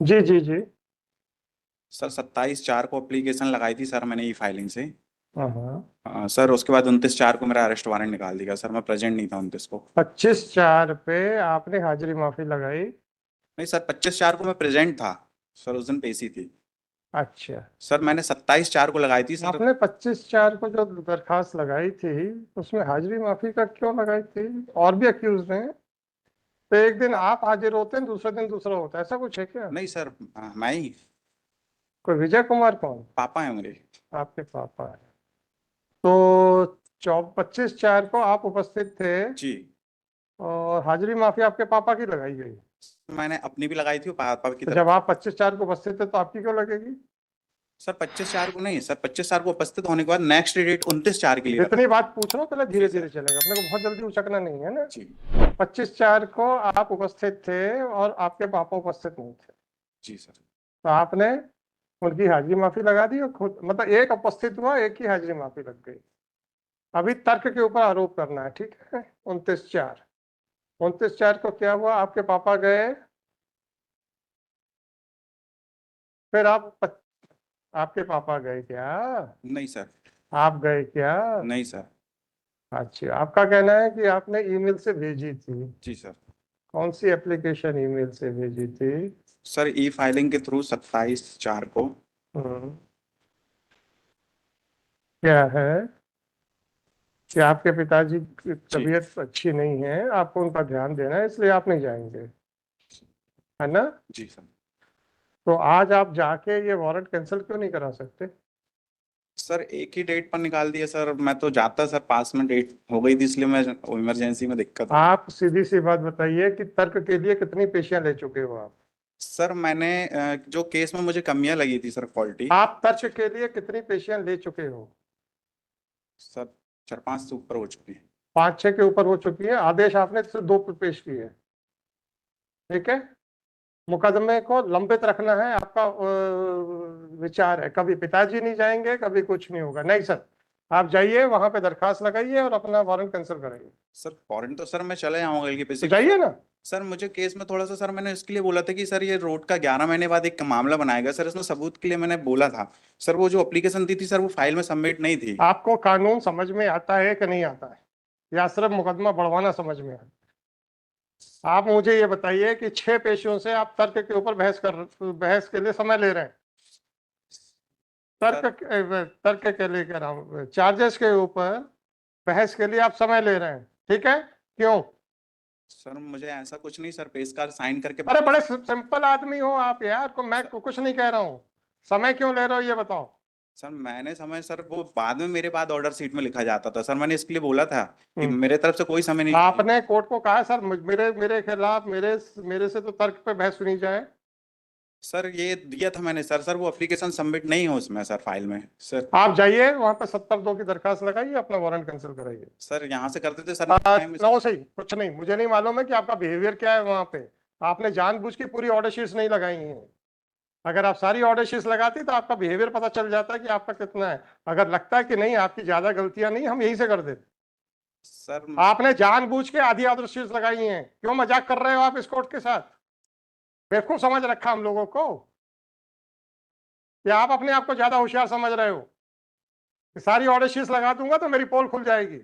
जी जी जी। Sir 27/4 को application लगाई थी सर मैंने ई फाइलिंग से। हाँ हाँ। सर उसके बाद 29/4 को मेरा अरेस्ट वारंट निकाल दिया सर, मैं प्रेजेंट नहीं था 29 को। 25/4 पे आपने हाजिरी माफी लगाई? नहीं सर, 25/4 को मैं प्रेजेंट था। सर उस दिन पेशी थी। अच्छा। सर मैंने 27/4 को लगाई थी सर। आपने 25/4 को जो दरखास्त लगाई थी, उसमें हाजिरी माफी का क्यों लगाई थी? और भी अक्यूज हैं, तो एक दिन आप हाजिर होते हैं, दूसरे दिन दूसरा होता है, ऐसा कुछ है क्या? नहीं सर, मैं ही। कोई विजय कुमार कौन? पापा है मेरे। आपके पापा है? तो 25/4 को आप उपस्थित थे, जी। और हाजिरी माफी आपके पापा की लगाई गई। मैंने अपनी भी लगाई थी और पापा की तो तरफ जब से। आप 25/4 को उपस्थित थे तो आपकी क्यों लगेगी? सर 25/4 को नहीं सर, 25/4 को उपस्थित होने के बाद नेक्स्ट डेट 29/4 के लिए रखा। जितनी बात पूछ रहा हूँ पहले जी धीरे सर। धीरे चलेगा, अपने को बहुत जल्दी उचकना नहीं है ना। जी। 25/4 को आप उपस्थित थे और आपके पापा उपस्थित नहीं थे, जी सर। तो आपने उनकी हाजिरी माफी लगा दी, और खुद मतलब एक उपस्थित हुआ, एक की हाजिरी माफी लग गई। अभी तर्क के ऊपर आरोप करना है, ठीक है? 29/4, 29/4 को क्या हुआ? आपके पापा गए, फिर आपके पापा गए क्या? नहीं सर। आप गए क्या? नहीं सर। अच्छा, आपका कहना है कि आपने ईमेल से भेजी थी। जी सर। कौन सी एप्लीकेशन ईमेल से भेजी थी? सर ई फाइलिंग के थ्रू 27/4 को। हम्म, क्या है कि आपके पिताजी की जी। तबीयत अच्छी नहीं है, आपको उनका ध्यान देना है, इसलिए आप नहीं जाएंगे, है ना? जी सर। तो आज आप जाके ये वारंट कैंसिल क्यों नहीं करा सकते? सर एक ही डेट पर निकाल दिया सर, मैं तो जाता सर, पास में डेट हो गई थी इसलिए मैं इमरजेंसी में दिक्कत हो गई। आप सीधी सी बात बताइए कि तर्क के लिए कितनी पेशियां ले चुके हो आप? सर मैंने जो केस में मुझे कमियां लगी थी सर, फॉल्टी। आप तर्क के लिए कितनी पेशियां ले चुके हो? सर 4-5 से ऊपर हो चुकी है। 5-6 के ऊपर हो चुकी है, आदेश आपने सिर्फ 2 पेश किए, ठीक है? मुकदमे को लंबित रखना है आपका विचार है, कभी पिताजी नहीं जाएंगे, कभी कुछ नहीं होगा, नहीं सर। आप जाइए वहां पे दरखास्त लगाइए और अपना वारंट कैंसिल कराइए। सर फॉरेन तो सर मैं चले जाऊंगा, लेकिन तो बेसिक जाइए ना। सर मुझे केस में थोड़ा सा सर, मैंने इसके लिए बोला था कि सर ये रोड का 11 महीने बाद एक मामला बनाएगा सर, इसमें सबूत के लिए मैंने बोला था। सर वो जो एप्लीकेशन दी थी सर, वो फाइल में सबमिट नहीं थी। आपको कानून समझ में आता है कि नहीं आता है, या सिर्फ मुकदमा बढ़वाना समझ में आता है? आप मुझे ये बताइए कि 6 पेशियों से आप तर्क के ऊपर बहस के लिए समय ले रहे हैं। तर्क सर तर्क के लिए कह रहा हूँ, चार्जेस के ऊपर बहस के लिए आप समय ले रहे हैं, ठीक है? क्यों? सर मुझे ऐसा कुछ नहीं सर, पेश कार साइन करके अरे वापस। बड़े सिंपल आदमी हो आप यार, मैं सर कुछ नहीं कह रहा हूँ। समय क्यों ले रहे हो ये बताओ। सर मैंने समय सर, वो बाद में मेरे बाद ऑर्डर शीट में लिखा जाता था सर, मैंने इसके लिए बोला था कि हम्म। मेरे तरफ से कोई समय नहीं चाहिए। आपने कोर्ट को कहा सर मेरे मेरे खिलाफ, मेरे से तो तर्क पे बहस सुनी जाए। सर ये दिया था मैंने सर, सर वो एप्लीकेशन सबमिट नहीं हो उसमें सर, फाइल में सर। आप जाइए वहां पे 70(2) की दरखास्त लगाइए, अपना वारंट कैंसिल कराइए। सर यहाँ से करते थे सर, नेक्स्ट टाइम। नो सही, कुछ नहीं, मुझे नहीं मालूम है कि आपका बिहेवियर क्या है वहां पे। आपने जानबूझ के पूरी ऑर्डर शीट्स नहीं लगाई हैं। अगर आप सारी ऑर्डर शीट्स लगाती तो आपका बिहेवियर पता चल जाता है कि आपका कितना है। अगर लगता है कि नहीं आपकी ज्यादा गलतियां नहीं, हम यहीं से कर देते। सर आपने जानबूझ के आधी ऑर्डर शीट्स लगाई हैं, क्यों मजाक कर रहे हो आप इस कोर्ट के साथ? बेवकूफ समझ रखा हम लोगों को, या आप अपने आप को ज्यादा होशियार समझ रहे हो कि सारी ऑर्डर शीट्स लगा दूंगा तो मेरी पोल खुल जाएगी?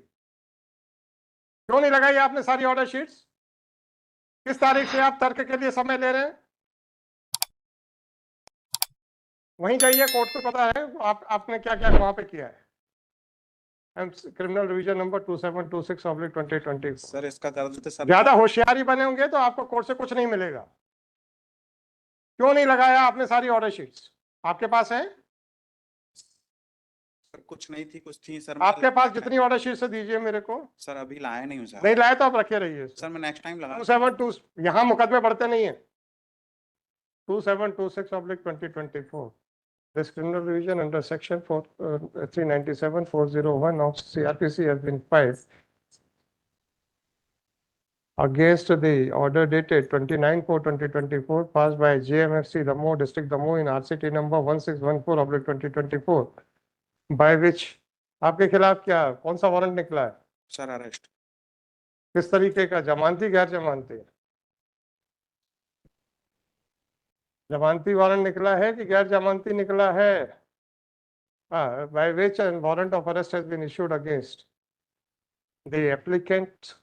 क्यों नहीं लगाई आपने सारी ऑर्डर शीट्स? किस तारीख से आप तर्क के लिए समय ले रहे हैं? वहीं जाइए, कोर्ट को पता है आपने क्या क्या वहां पे किया है। Criminal revision number 2726/2024। सर इसका कर देते सर। ज्यादा होशियारी बने होंगे तो आपको कोर्ट से कुछ नहीं मिलेगा। क्यों नहीं लगाया आपने सारी ऑर्डर शीट्स? आपके पास है? सर कुछ नहीं थी, कुछ थी सर, मैं आपके पास लाया। जितनी ऑर्डर शीट्स दीजिए मेरे को। सर अभी लाया नहीं हूँ सर। नहीं लाए तो आप रखे रहिए सर। सर मैं नेक्स्ट टाइम लगा। 272, यहाँ मुकदमे बढ़ते नहीं है। 2726/2024, this criminal revision under section 397/401 of CRPC has been filed against the order dated 29/4/2024 passed by JMFC Damoh District Damoh in RCT number 1614/2024, by which आपके खिलाफ क्या कौन सा वारंट निकला है? Sir arrest. किस तरीके का, जमानती गैर जमानती? जमानती वारंट निकला है कि गैर जमानती निकला है? By which a warrant of arrest has been issued against the applicant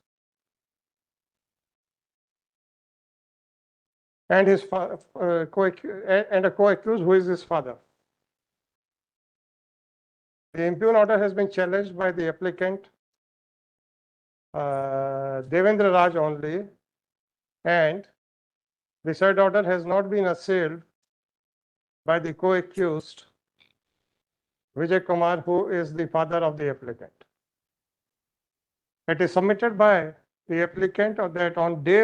and his and a co-accused who is his father. The impugn order has been challenged by the applicant Devendra Raj only, and the said order has not been assailed by the co-accused Vijay Kumar, who is the father of the applicant. It is submitted by the applicant that on day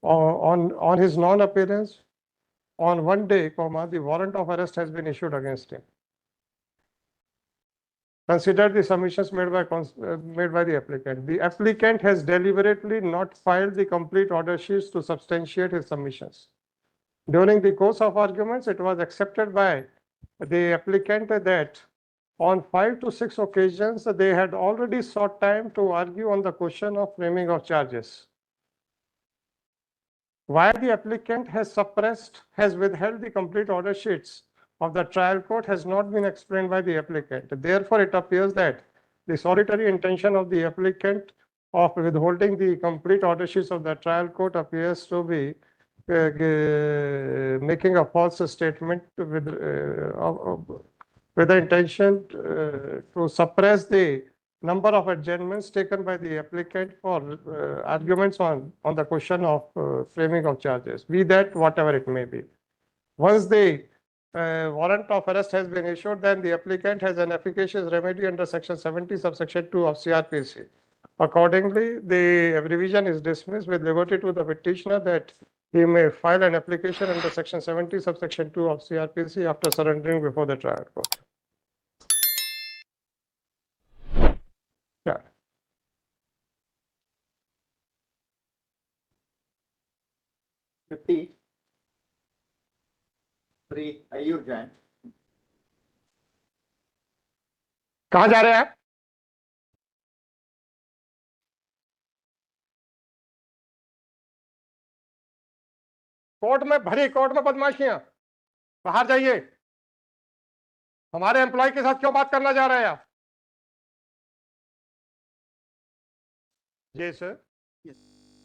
on his non-appearance on one day, the warrant of arrest has been issued against him. Consider the submissions made by the applicant. The applicant has deliberately not filed the complete order sheets to substantiate his submissions. During the course of arguments, it was accepted by the applicant that on 5 to 6 occasions, they had already sought time to argue on the question of framing of charges. Why the applicant has withheld the complete order sheets of the trial court has not been explained by the applicant. Therefore, it appears that the solitary intention of the applicant of withholding the complete order sheets of the trial court appears to be making a false statement with the intention to suppress the number of adjournments taken by the applicant for arguments on the question of framing of charges, be that whatever it may be. Once the warrant of arrest has been issued, then the applicant has an efficacious remedy under section 70 subsection 2 of CRPC. Accordingly, the revision is dismissed with liberty to the petitioner that he may file an application under section 70 subsection 2 of CRPC after surrendering before the trial court. Yeah. Ayur Jain. कहाँ जा रहे हैं आप? Court में भरी court में बदमाशियां, बाहर जाइए। हमारे एम्प्लॉय के साथ क्यों बात करना जा रहे हैं आप? जी सर। Yes.